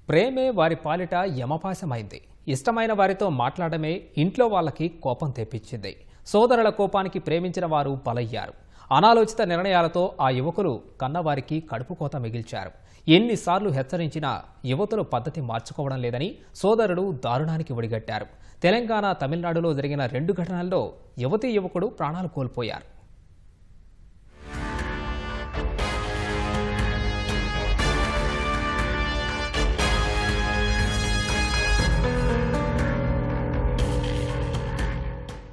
ప్రేమే వారి పాలిట యమపాశమైంది. ఇష్టమైన వారితో మాట్లాడమే ఇంట్లో వాళ్ళకి కోపం తెప్పించింది. సోదరుల కోపానికి ప్రేమించిన వారు బలయ్యారు. అనాలోచిత నిర్ణయాలతో ఆ యువకులు కన్నవారికి కడుపుకోత మిగిల్చారు. ఎన్నిసార్లు హెచ్చరించినా యువతులు పద్ధతి మార్చుకోవడం లేదని సోదరుడు దారుణానికి ఒడిగట్టారు. తెలంగాణ, తమిళనాడులో జరిగిన 2 ఘటనల్లో యువతీ యువకుడు ప్రాణాలు కోల్పోయారు.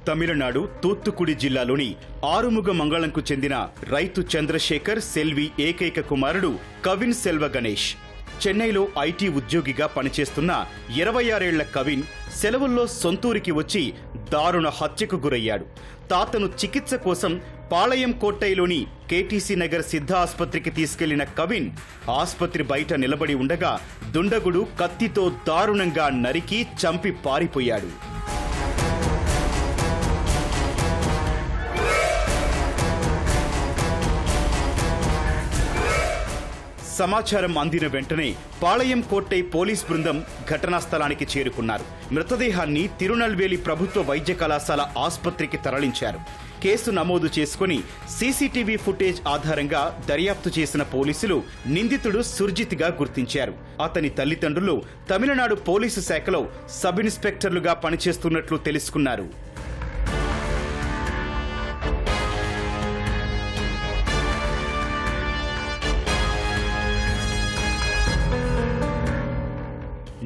తమిళనాడు తూత్తుకుడి జిల్లాలోని ఆరుముగ మంగళంకు చెందిన రైతు చంద్రశేఖర్ సెల్వి ఏకైక కుమారుడు కవిన్ సెల్వ గణేష్. చెన్నైలో ఐటీ ఉద్యోగిగా పనిచేస్తున్న 26 ఏళ్ల కవిన్ సెలవుల్లో సొంతూరికి వచ్చి దారుణ హత్యకు గురయ్యాడు. తాతను చికిత్స కోసం పాళయం కోట్టైలోని కేటీసీ నగర్ సిద్ధ ఆసుపత్రికి తీసుకెళ్లిన కవిన్ ఆసుపత్రి బయట నిలబడి ఉండగా దుండగుడు కత్తితో దారుణంగా నరికి చంపి పారిపోయాడు. సమాచారం అందిన వెంటనే పాళయం కోట్టై పోలీస్ బృందం ఘటనా స్థలానికి చేరుకున్నారు. మృతదేహాన్ని తిరునల్వేలి ప్రభుత్వ వైద్య కళాశాల ఆసుపత్రికి తరలించారు. కేసు నమోదు చేసుకుని సీసీటీవీ ఫుటేజ్ ఆధారంగా దర్యాప్తు చేసిన పోలీసులు నిందితుడు సుర్జిత్గా గుర్తించారు. అతని తల్లిదండ్రులు తమిళనాడు పోలీసు శాఖలో సబ్ ఇన్స్పెక్టర్లుగా పనిచేస్తున్నట్లు తెలుసుకున్నారు.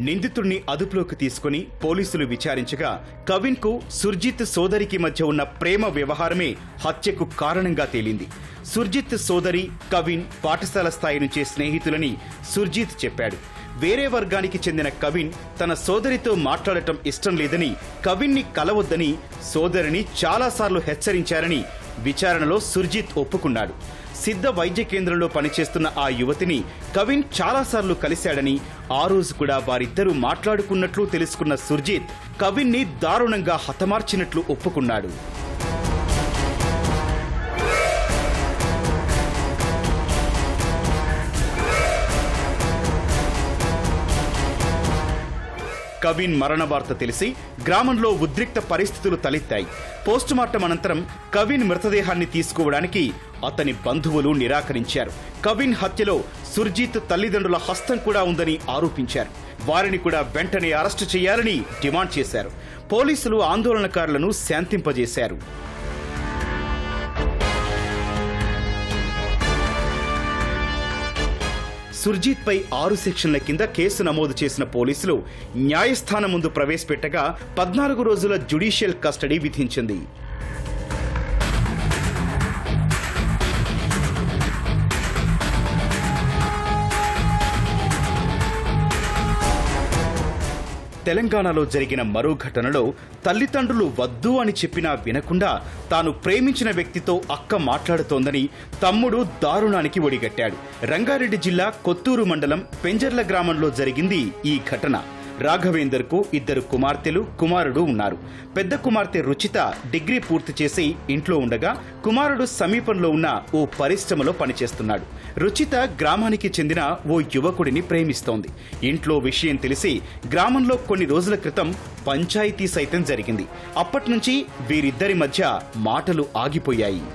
నిందితుడిని అదుపులోకి తీసుకుని పోలీసులు విచారించగా కవిన్ కు సుర్జిత్ సోదరికి మధ్య ఉన్న ప్రేమ వ్యవహారమే హత్యకు కారణంగా తేలింది. సుర్జిత్ సోదరి కవిన్ పాఠశాల స్థాయి నుంచే స్నేహితులని సుర్జిత్ చెప్పాడు. వేరే వర్గానికి చెందిన కవిన్ తన సోదరితో మాట్లాడటం ఇష్టం లేదని, కవిన్ ని కలవొద్దని సోదరిని చాలాసార్లు హెచ్చరించారని విచారణలో సుర్జిత్ ఒప్పుకున్నాడు. సిద్ధ వైద్య కేంద్రంలో పనిచేస్తున్న ఆ యువతిని కవిన్ చాలాసార్లు కలిశాడని, ఆ రోజు కూడా వారిద్దరూ మాట్లాడుకున్నట్లు తెలుసుకున్న సుర్జిత్ కవిన్ ని దారుణంగా హతమార్చినట్లు ఒప్పుకున్నాడు. కవిన్ మరణ వార్త తెలిసి గ్రామంలో ఉద్రిక్త పరిస్థితులు తలెత్తాయి. పోస్టుమార్టం అనంతరం కవిన్ మృతదేహాన్ని తీసుకోవడానికి అతని బంధువులు నిరాకరించారు. కవిన్ హత్యలో సుర్జిత్ తల్లిదండ్రుల హస్తం కూడా ఉందని ఆరోపించారు. వారిని కూడా వెంటనే అరెస్టు చేయాలని డిమాండ్ చేశారు. పోలీసులు ఆందోళనకారులను శాంతింపజేశారు. సుర్జిత్ పై 6 సెక్షన్ల కింద కేసు నమోదు చేసిన పోలీసులు న్యాయస్థానం ముందు ప్రవేశపెట్టగా 14 రోజుల జ్యుడిషియల్ కస్టడీ విధించింది. తెలంగాణలో జరిగిన మరో ఘటనలో తల్లిదండ్రులు వద్దు అని చెప్పినా వినకుండా తాను ప్రేమించిన వ్యక్తితో అక్క మాట్లాడుతోందని తమ్ముడు దారుణానికి ఒడిగట్టాడు. రంగారెడ్డి జిల్లా కొత్తూరు మండలం పెంజర్ల గ్రామంలో జరిగింది ఈ ఘటన. రాఘవేందర్ కు 2 కుమార్తెలు, కుమారుడు ఉన్నారు. పెద్ద కుమార్తె రుచిత డిగ్రీ పూర్తి చేసి ఇంట్లో ఉండగా కుమారుడు సమీపంలో ఉన్న ఓ పరిశ్రమలో పనిచేస్తున్నాడు. రుచిత గ్రామానికి చెందిన ఓ యువకుడిని ప్రేమిస్తోంది. ఇంట్లో విషయం తెలిసి గ్రామంలో కొన్ని రోజుల క్రితం పంచాయతీ సైతం జరిగింది. అప్పట్నుంచి వీరిద్దరి మధ్య మాటలు ఆగిపోయాయి.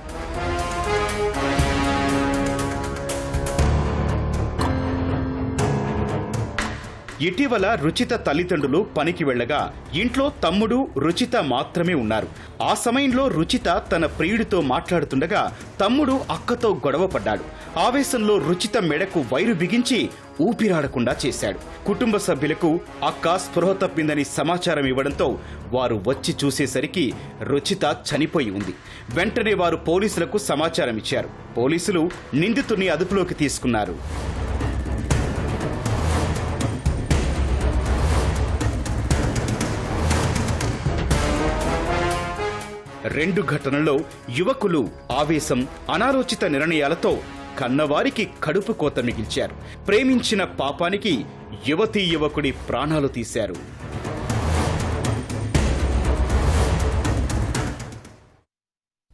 ఇటీవల రుచిత తల్లిదండ్రులు పనికి వెళ్లగా ఇంట్లో తమ్ముడు, రుచిత మాత్రమే ఉన్నారు. ఆ సమయంలో రుచిత తన ప్రియుడితో మాట్లాడుతుండగా తమ్ముడు అక్కతో గొడవ పడ్డాడు. ఆవేశంలో రుచిత మెడకు వైరు బిగించి ఊపిరాడకుండా చేశాడు. కుటుంబ సభ్యులకు అక్క స్పృహ తప్పిందని సమాచారం ఇవ్వడంతో వారు వచ్చి చూసేసరికి రుచిత చనిపోయి ఉంది. వెంటనే వారు పోలీసులకు సమాచారం ఇచ్చారు. పోలీసులు నిందితుడిని అదుపులోకి తీసుకున్నారు. 2 ఘటనల్లో యువకులు ఆవేశం, అనాలోచిత నిర్ణయాలతో కన్నవారికి కడుపు కోత మిగిల్చారు. ప్రేమించిన పాపానికి యువతీ యువకుడి ప్రాణాలు తీశారు.